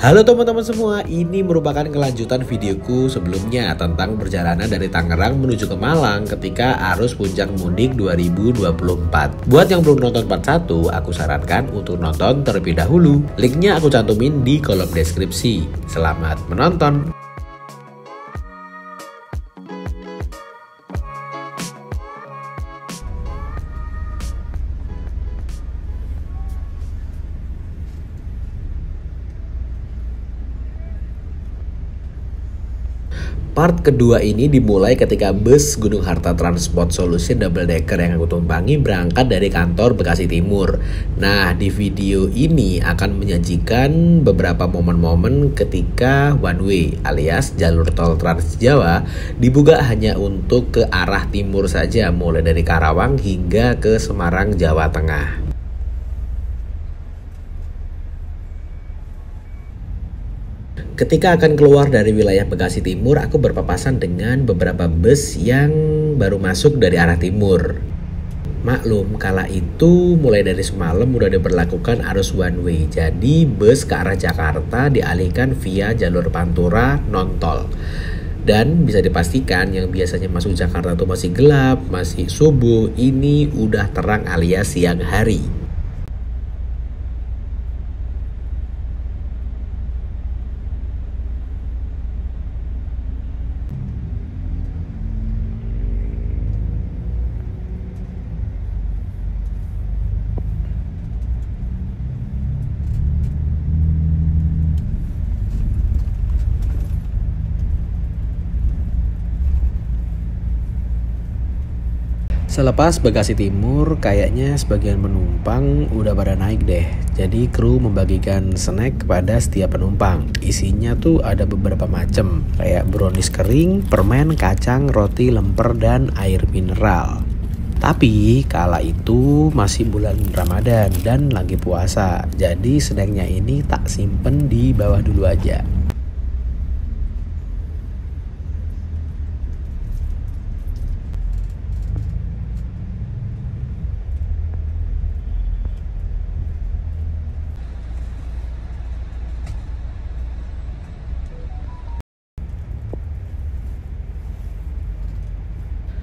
Halo teman-teman semua, ini merupakan kelanjutan videoku sebelumnya tentang perjalanan dari Tangerang menuju ke Malang ketika arus puncak mudik 2024. Buat yang belum nonton part 1, aku sarankan untuk nonton terlebih dahulu. Linknya aku cantumin di kolom deskripsi. Selamat menonton! Part kedua ini dimulai ketika bus Gunung Harta Transport Solution Double Decker yang aku tumpangi berangkat dari kantor Bekasi Timur. Nah, di video ini akan menyajikan beberapa momen-momen ketika one way alias jalur tol Trans Jawa dibuka hanya untuk ke arah timur saja, mulai dari Karawang hingga ke Semarang, Jawa Tengah. Ketika akan keluar dari wilayah Bekasi Timur, aku berpapasan dengan beberapa bus yang baru masuk dari arah timur. Maklum, kala itu mulai dari semalam udah diberlakukan arus one way. Jadi bus ke arah Jakarta dialihkan via jalur Pantura non-tol. Dan bisa dipastikan yang biasanya masuk Jakarta itu masih gelap, masih subuh, ini udah terang alias siang hari. Selepas Bekasi Timur, kayaknya sebagian penumpang udah pada naik deh. Jadi kru membagikan snack kepada setiap penumpang. Isinya tuh ada beberapa macam, kayak brownies kering, permen, kacang, roti, lemper, dan air mineral. Tapi kala itu masih bulan Ramadan dan lagi puasa. Jadi snacknya ini tak simpen di bawah dulu aja.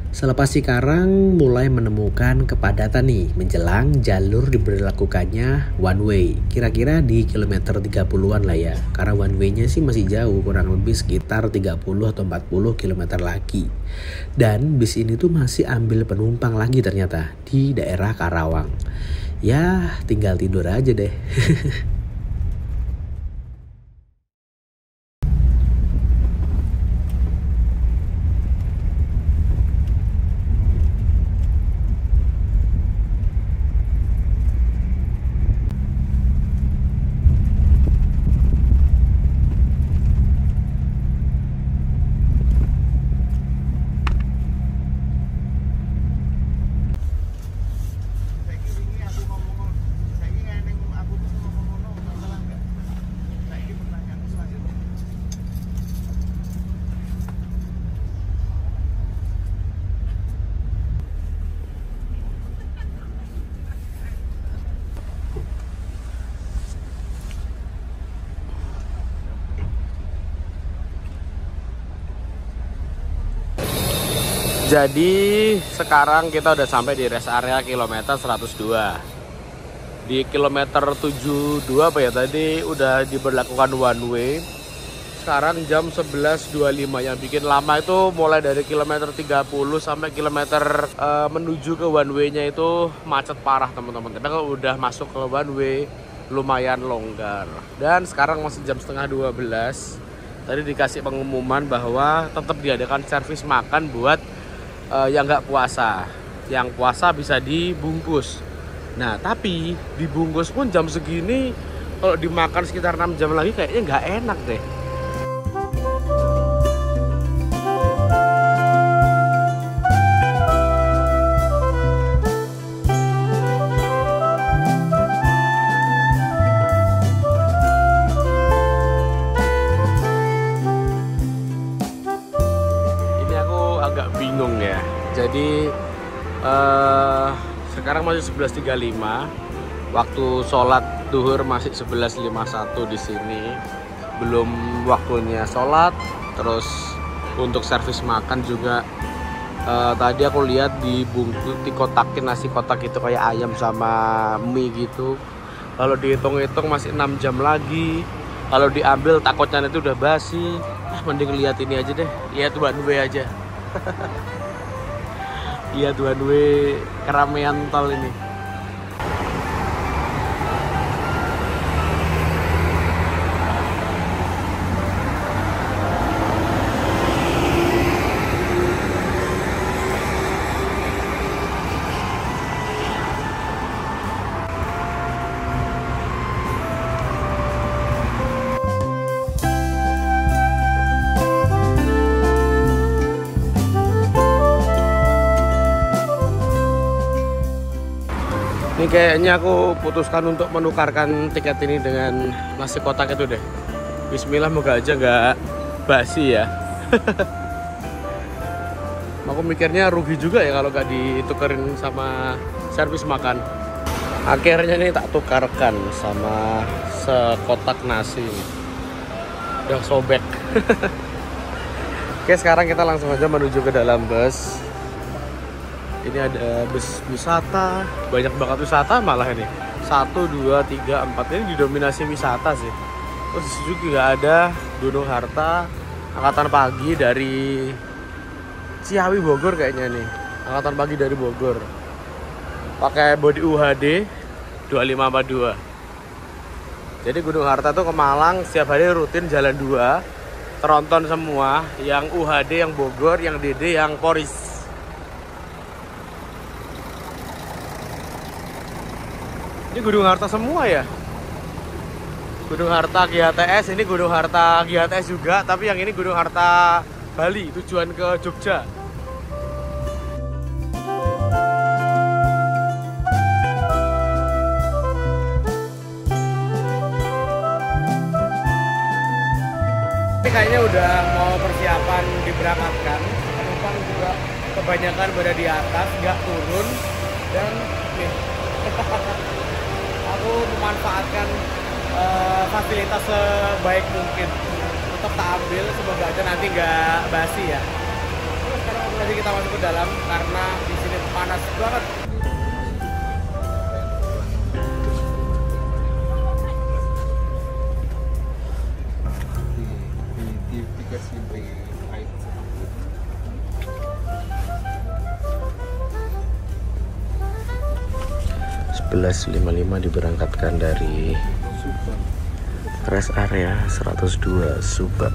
Selepas Cikarang mulai menemukan kepadatan nih menjelang jalur diberlakukannya one way. Kira-kira di kilometer 30-an lah ya. Karena one way-nya sih masih jauh, kurang lebih sekitar 30 atau 40 kilometer lagi. Dan bis ini tuh masih ambil penumpang lagi ternyata di daerah Karawang. Ya, tinggal tidur aja deh. Jadi sekarang kita udah sampai di rest area kilometer 102. Di kilometer 72 apa ya tadi udah diberlakukan one way. Sekarang jam 11.25, yang bikin lama itu mulai dari kilometer 30 sampai kilometer menuju ke one way-nya itu macet parah teman-teman. Tapi kalau udah masuk ke one way lumayan longgar. Dan sekarang masih jam setengah 12. Tadi dikasih pengumuman bahwa tetap diadakan servis makan buat yang nggak puasa. Yang puasa bisa dibungkus. Nah tapi dibungkus pun jam segini, kalau dimakan sekitar 6 jam lagi kayaknya nggak enak deh. Ini aku agak bingung ya. Jadi sekarang masih 11.35, waktu sholat duhur masih 11.51 di sini. belum waktunya sholat. Terus untuk servis makan juga tadi aku lihat dikotakin nasi kotak itu kayak ayam sama mie gitu. Kalau dihitung-hitung masih 6 jam lagi. Kalau diambil takutnya itu udah basi. Mending lihat ini aja deh, lihat one way aja. Lihat one way keramaian tol ini. Ini kayaknya aku putuskan untuk menukarkan tiket ini dengan nasi kotak itu deh. Bismillah, moga aja nggak basi ya. Aku mikirnya rugi juga ya kalau nggak ditukerin sama servis makan. Akhirnya nih tak tukarkan sama sekotak nasi. Udah sobek. Oke, sekarang kita langsung aja menuju ke dalam bus. Ini ada bus wisata, banyak banget wisata malah ini. 1, 2, 3, 4 ini didominasi wisata sih. Terus di situ juga ada Gunung Harta, angkatan pagi dari Ciawi Bogor kayaknya nih. Angkatan pagi dari Bogor. Pakai bodi UHD 2542. Jadi Gunung Harta tuh ke Malang setiap hari rutin jalan 2. Tronton semua, yang UHD yang Bogor, yang DD yang Poris. Ini Gunung Harta semua ya. Gunung Harta GHTS, ini Gunung Harta GHTS juga, tapi yang ini Gunung Harta Bali, tujuan ke Jogja. Ini kayaknya udah mau persiapan diberangkatkan. Penumpang juga kebanyakan berada di atas, nggak turun. Dan nih, aku memanfaatkan fasilitas sebaik mungkin. Tetap tak ambil, semoga aja nanti nggak basi ya. Terus sekarang lagi kita masuk ke dalam karena di sini panas banget. Belas 55 diberangkatkan dari rest area 102 Subang.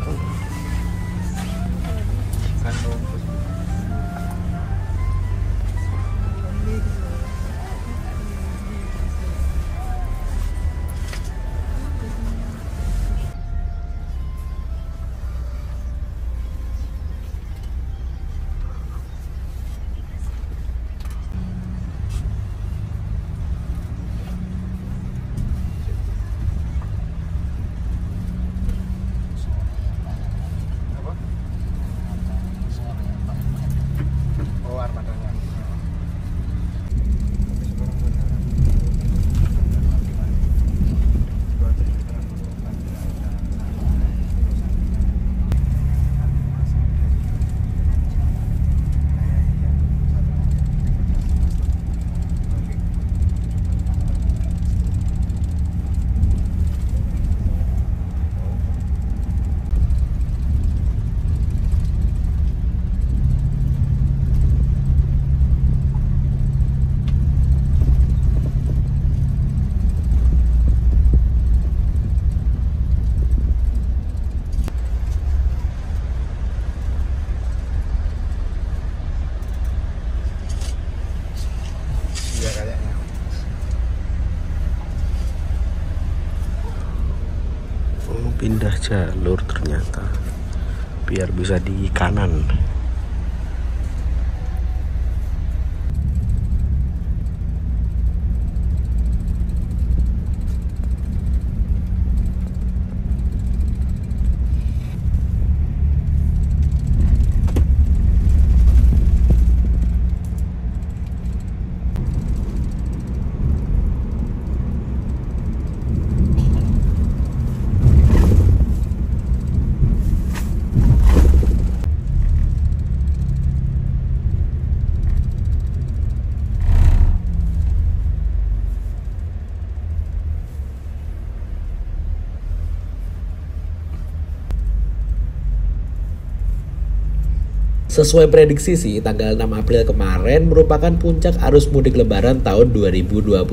Pindah jalur ternyata biar bisa di kanan. Sesuai prediksi sih, tanggal 6 April kemarin merupakan puncak arus mudik lebaran tahun 2024.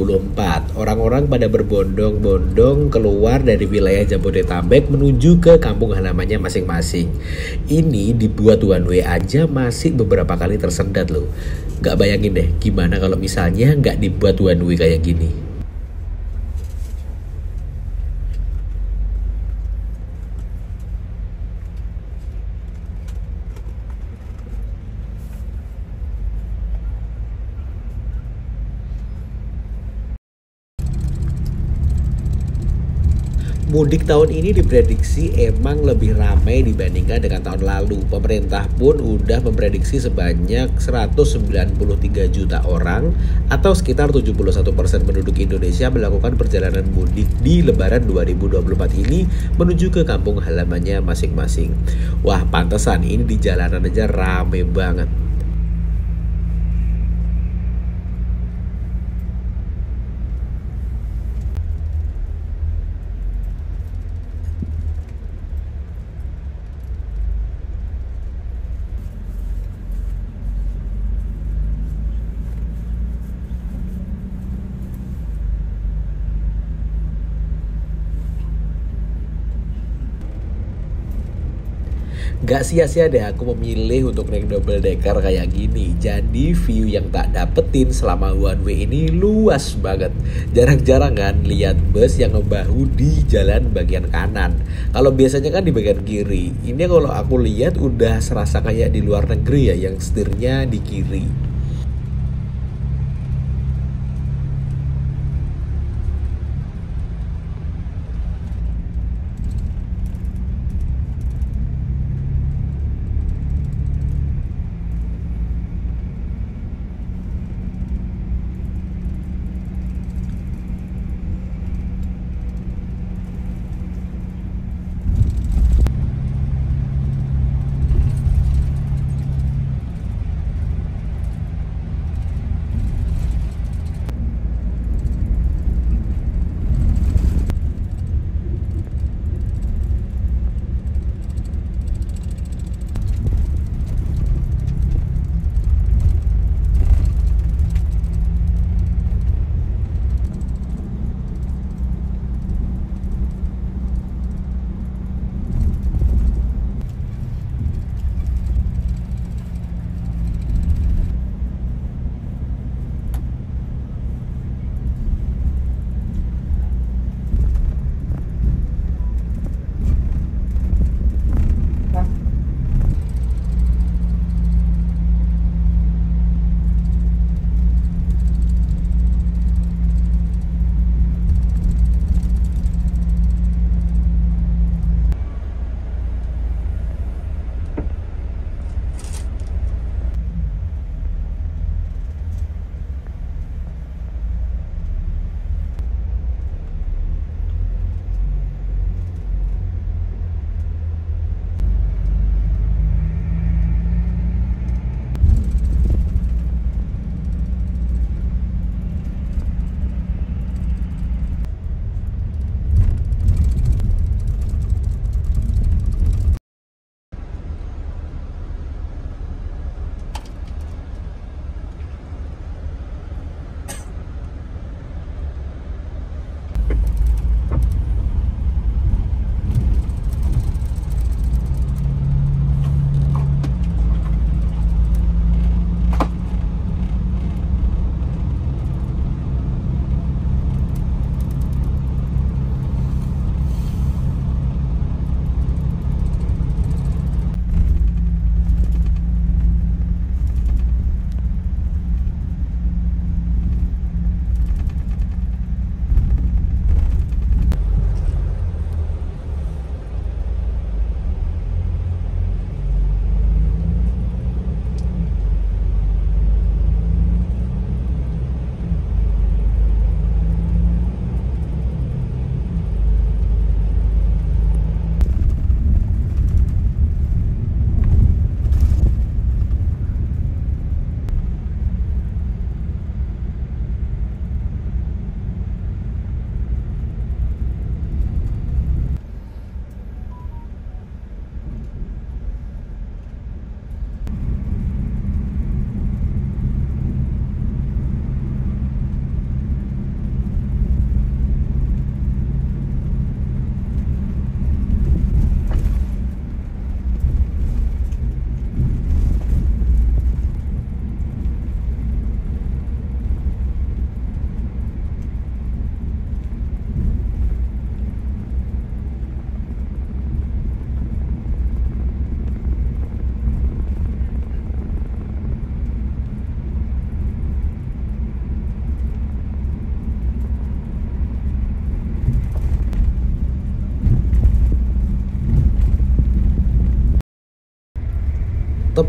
Orang-orang pada berbondong-bondong keluar dari wilayah Jabodetabek menuju ke kampung halamannya masing-masing. Ini dibuat one way aja masih beberapa kali tersendat loh. Gak bayangin deh gimana kalau misalnya gak dibuat one way kayak gini. Mudik tahun ini diprediksi emang lebih ramai dibandingkan dengan tahun lalu. Pemerintah pun udah memprediksi sebanyak 193 juta orang atau sekitar 71% penduduk Indonesia melakukan perjalanan mudik di Lebaran 2024 ini menuju ke kampung halamannya masing-masing. Wah, pantesan ini di jalanan aja rame banget. Gak sia-sia deh aku memilih untuk naik double decker kayak gini. Jadi view yang tak dapetin selama one way ini luas banget. Jarang-jarang kan lihat bus yang ngebahu di jalan bagian kanan. Kalau biasanya kan di bagian kiri. Ini kalau aku lihat udah serasa kayak di luar negeri ya, yang setirnya di kiri.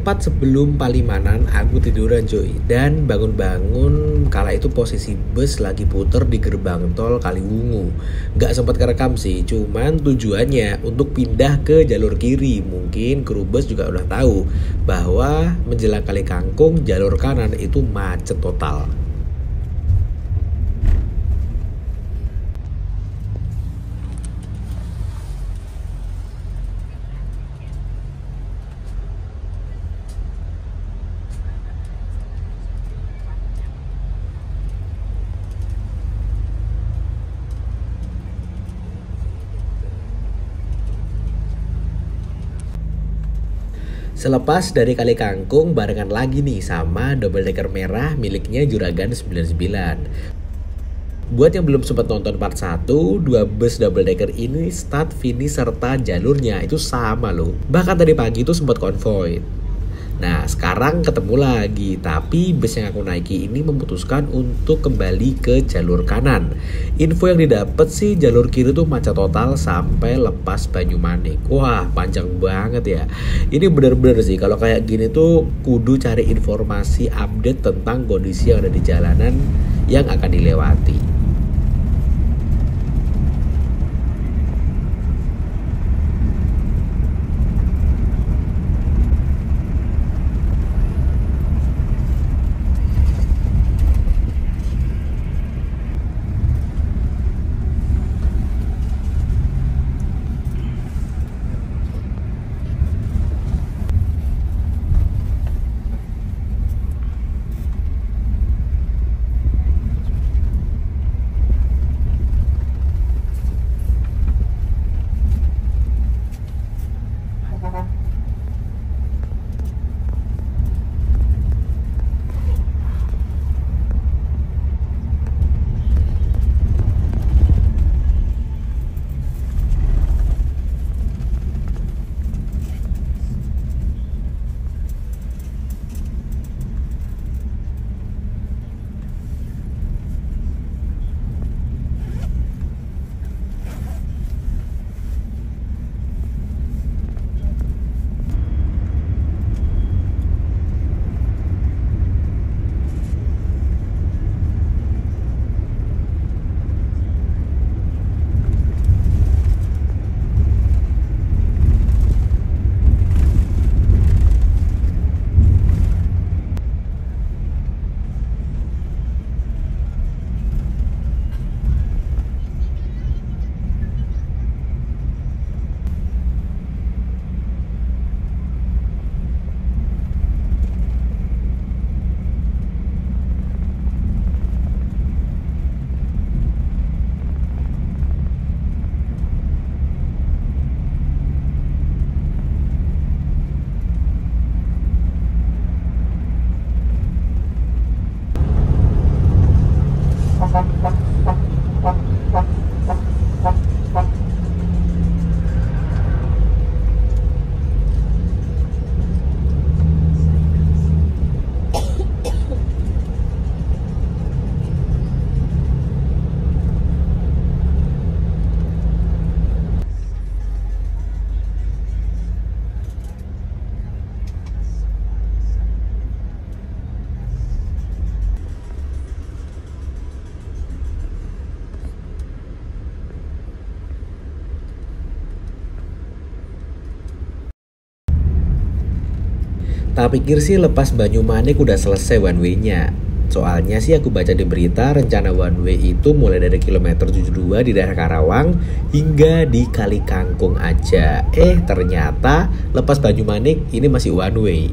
Tepat sebelum Palimanan aku tiduran cuy. Dan bangun-bangun kala itu posisi bus lagi puter di gerbang tol Kaliwungu. Gak sempat kerekam sih, cuman tujuannya untuk pindah ke jalur kiri. Mungkin kru bus juga udah tahu bahwa menjelang Kali Kangkung jalur kanan itu macet total. Selepas dari Kali Kangkung barengan lagi nih sama double decker merah miliknya Juragan 99. Buat yang belum sempat nonton part 1, dua bus double decker ini start, finish, serta jalurnya itu sama loh. Bahkan tadi pagi itu sempat konvoy. Nah sekarang ketemu lagi, tapi bus yang aku naiki ini memutuskan untuk kembali ke jalur kanan. Info yang didapat sih jalur kiri tuh macet total sampai lepas Banyumanik. Wah panjang banget ya. Ini bener-bener sih kalau kayak gini tuh kudu cari informasi update tentang kondisi yang ada di jalanan yang akan dilewati. Tak pikir sih lepas Banyumanik udah selesai one way-nya. Soalnya sih aku baca di berita rencana one way itu mulai dari kilometer 72 di daerah Karawang hingga di Kali Kangkung aja. Ternyata lepas Banyumanik ini masih one way.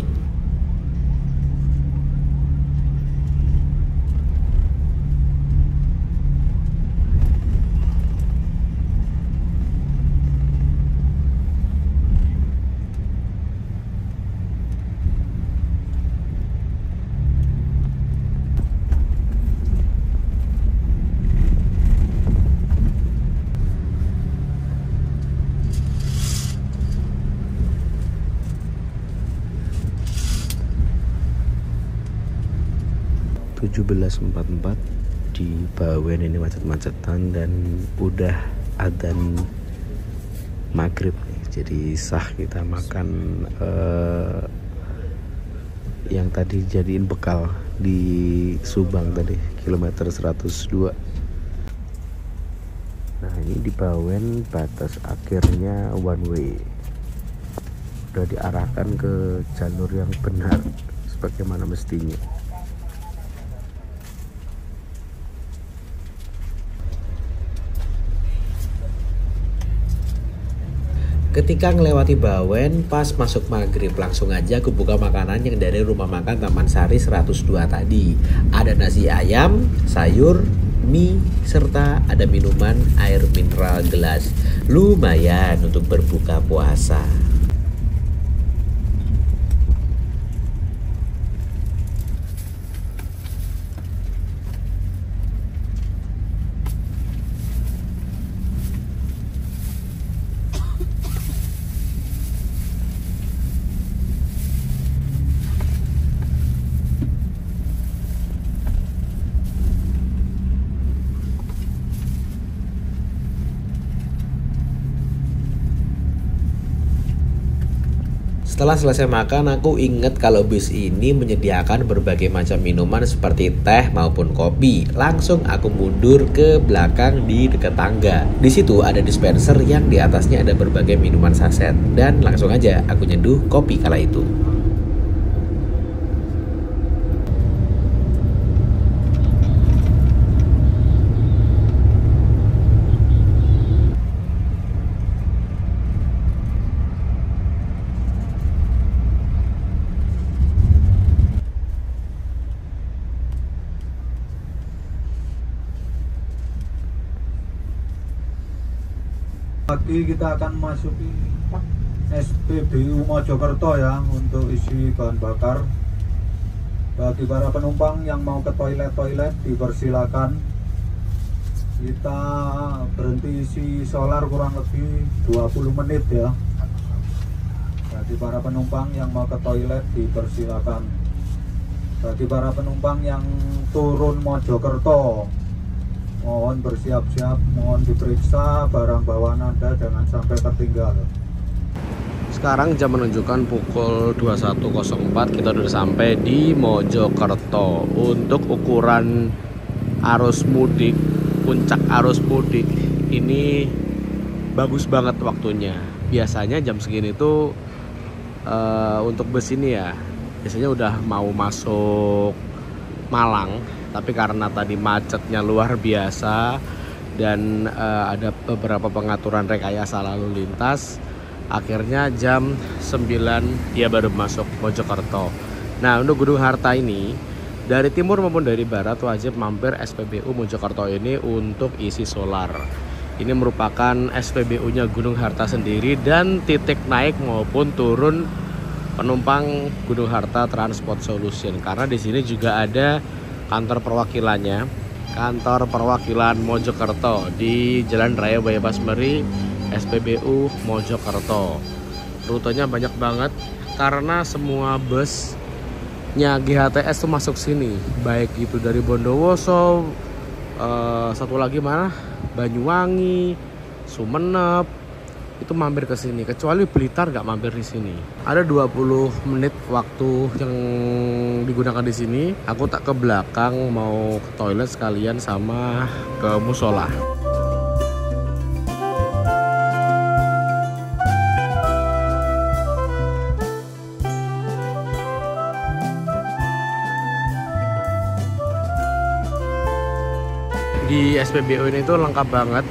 .44 di Bawen ini macet-macetan dan udah adzan maghrib nih, jadi sah kita makan yang tadi jadiin bekal di Subang tadi, kilometer 102. Nah ini di Bawen batas akhirnya one way. Udah diarahkan ke jalur yang benar sebagaimana mestinya. Ketika ngelewati Bawen, pas masuk maghrib, langsung aja aku buka makanan yang dari rumah makan Taman Sari 102 tadi. Ada nasi ayam, sayur, mie, serta ada minuman air mineral gelas. Lumayan untuk berbuka puasa. Setelah selesai makan, aku inget kalau bis ini menyediakan berbagai macam minuman seperti teh maupun kopi. Langsung aku mundur ke belakang di dekat tangga. Di situ ada dispenser yang di atasnya ada berbagai minuman saset. Dan langsung aja aku nyeduh kopi kala itu. Lagi kita akan masuki SPBU Mojokerto ya untuk isi bahan bakar. Bagi para penumpang yang mau ke toilet dipersilakan. Kita berhenti isi solar kurang lebih 20 menit ya. Bagi para penumpang yang mau ke toilet dipersilakan. Bagi para penumpang yang turun Mojokerto, mohon bersiap-siap, mohon diperiksa barang bawaan Anda jangan sampai tertinggal. Sekarang jam menunjukkan pukul 21.04, kita sudah sampai di Mojokerto. Untuk ukuran arus mudik, puncak arus mudik ini bagus banget waktunya. Biasanya jam segini tuh untuk bus ini ya, biasanya udah mau masuk Malang. Tapi karena tadi macetnya luar biasa dan ada beberapa pengaturan rekayasa lalu lintas, akhirnya jam 9 dia baru masuk Mojokerto. Nah untuk Gunung Harta ini, dari timur maupun dari barat wajib mampir SPBU Mojokerto ini untuk isi solar. Ini merupakan SPBU-nya Gunung Harta sendiri dan titik naik maupun turun penumpang Gunung Harta Transport Solution. Karena di sini juga ada kantor perwakilannya, kantor perwakilan Mojokerto di Jalan Raya Bypass Meri, SPBU Mojokerto. Rutenya banyak banget karena semua busnya GHTS tuh masuk sini, baik itu dari Bondowoso, satu lagi mana, Banyuwangi, Sumenep, itu mampir ke sini. Kecuali Blitar nggak mampir di sini. Ada 20 menit waktu yang digunakan di sini. Aku tak ke belakang mau ke toilet sekalian sama ke musola. Di SPBU ini tuh lengkap banget.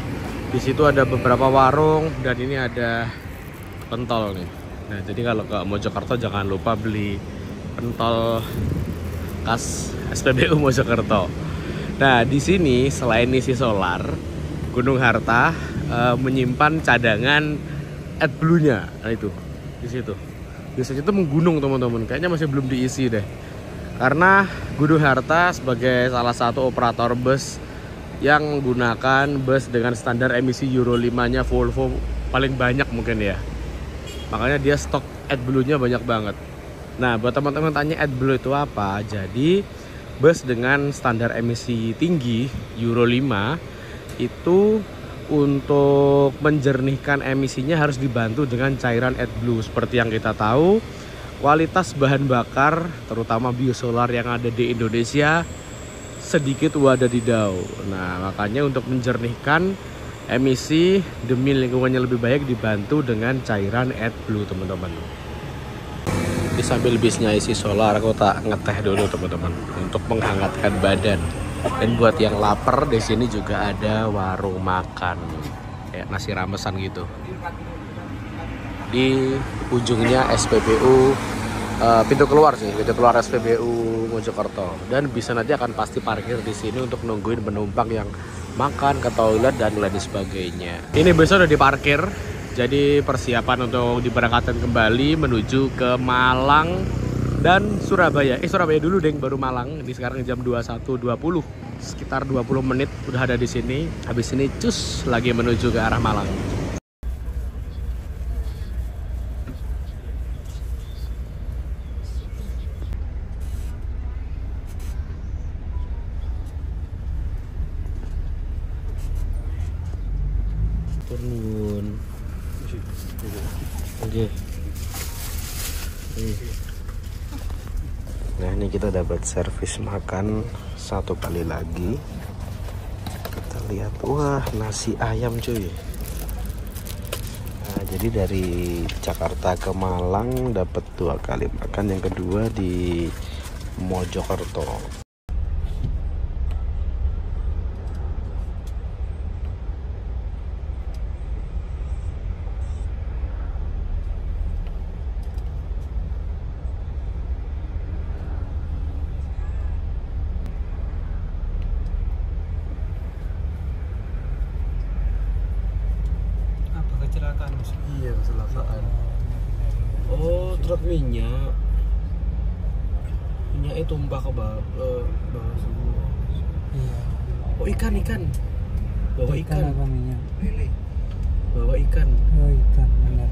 Di situ ada beberapa warung dan ini ada pentol nih. Nah, jadi kalau ke Mojokerto jangan lupa beli pentol khas SPBU Mojokerto. Nah, di sini selain isi solar, Gunung Harta menyimpan cadangan AdBlue-nya. Nah, itu di situ. Biasanya itu menggunung, teman-teman. Kayaknya masih belum diisi deh. Karena Gunung Harta sebagai salah satu operator bus yang menggunakan bus dengan standar emisi Euro 5-nya Volvo paling banyak mungkin ya. Makanya dia stok AdBlue-nya banyak banget. Nah, buat teman-teman tanya AdBlue itu apa? Jadi, bus dengan standar emisi tinggi Euro 5 itu untuk menjernihkan emisinya harus dibantu dengan cairan AdBlue. Seperti yang kita tahu, kualitas bahan bakar terutama biosolar yang ada di Indonesia sedikit wadadidau. Nah, makanya untuk menjernihkan emisi demi lingkungannya lebih baik dibantu dengan cairan AdBlue, teman-teman. Ini sambil bisnya isi solar, aku tak ngeteh dulu, teman-teman, untuk menghangatkan badan. Dan buat yang lapar, di sini juga ada warung makan kayak nasi ramesan gitu. Di ujungnya SPBU pintu keluar sih, pintu keluar SPBU Mojokerto. Dan bisa nanti akan pasti parkir di sini untuk nungguin penumpang yang makan, ke toilet dan lain sebagainya. Ini besok udah diparkir, jadi persiapan untuk diberangkatkan kembali menuju ke Malang dan Surabaya. Surabaya dulu deng, baru Malang. Ini sekarang jam 21.20, sekitar 20 menit udah ada di sini. Habis ini cus lagi menuju ke arah Malang. Turun. Oke. Nah, ini kita dapat servis makan satu kali lagi. Kita lihat, wah, nasi ayam cuy. Nah, jadi dari Jakarta ke Malang dapat 2 kali makan, yang kedua di Mojokerto. Kecelakaan. Iya, kecelakaan. Oh, truk minyaknya tumpah ke bawah semua. Iya. Oh, ikan bawa ikan apa minyak? bawa ikan. Oh, ikan benar.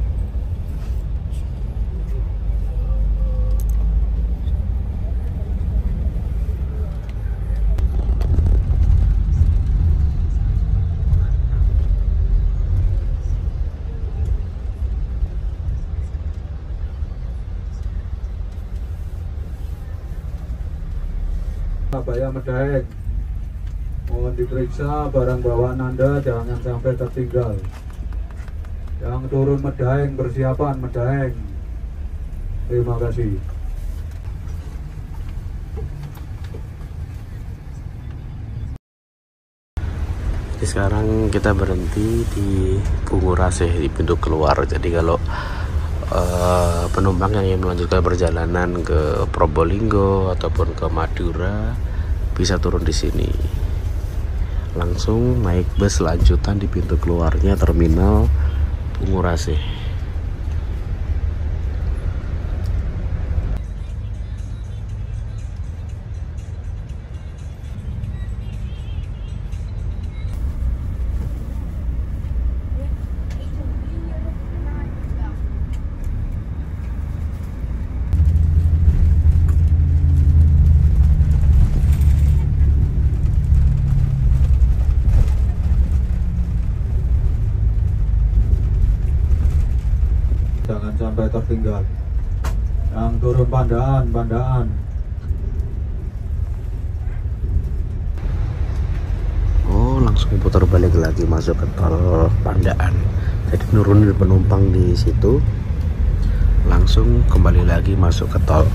Surabaya Medaeng, mohon diperiksa barang bawaan Anda, jangan sampai tertinggal. Yang turun Medaeng, persiapan Medaeng. Terima kasih. Jadi sekarang kita berhenti di Bungurasih, di pintu keluar. Jadi kalau penumpang yang ingin melanjutkan perjalanan ke Probolinggo ataupun ke Madura bisa turun di sini, langsung naik bus lanjutan di pintu keluarnya terminal Bungurasih. Jangan sampai tertinggal. Yang turun Pandaan. Oh, langsung putar balik lagi masuk ke tol Pandaan. Jadi nurunin penumpang di situ, langsung kembali lagi masuk ke tol.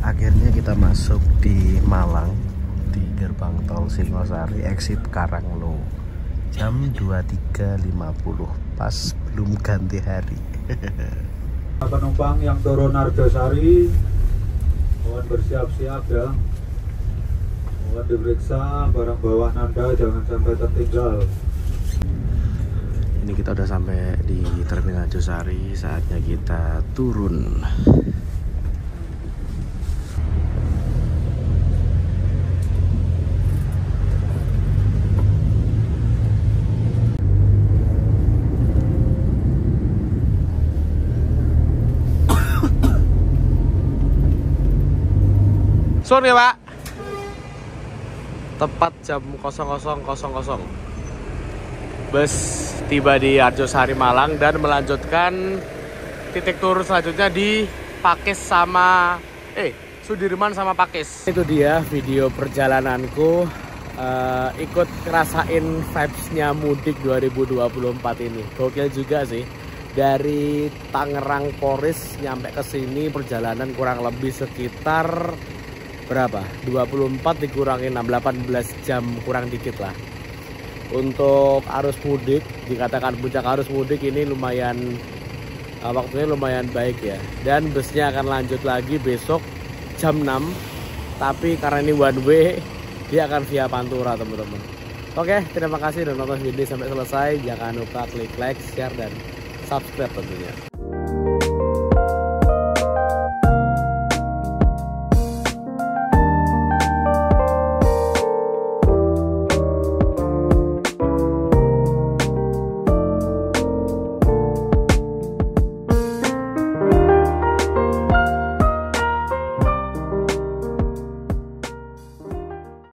Akhirnya kita masuk di Malang, di gerbang tol Singosari exit Karanglo, jam 23.50, pas belum ganti hari. Penumpang yang turun Argosari, mohon bersiap-siap ya. Mohon diperiksa barang bawaan Anda, jangan sampai tertinggal. Ini kita udah sampai di Terminal Josari, saatnya kita turun. Sun ya, Pak? tepat jam 00.00 bus tiba di Arjosari Malang dan melanjutkan titik tur selanjutnya di Pakis sama Sudirman sama Pakis. Itu dia video perjalananku ikut ngerasain vibes-nya mudik 2024 ini. Gokil juga sih. Dari Tangerang Poris nyampe ke sini perjalanan kurang lebih sekitar berapa? 24 dikurangin 6, 18 jam kurang dikit lah. Untuk arus mudik, dikatakan puncak arus mudik ini lumayan waktunya lumayan baik ya. Dan busnya akan lanjut lagi besok jam 6. Tapi karena ini one way, dia akan via Pantura teman-teman. Oke, terima kasih udah nonton video sampai selesai. Jangan lupa klik like, share, dan subscribe tentunya.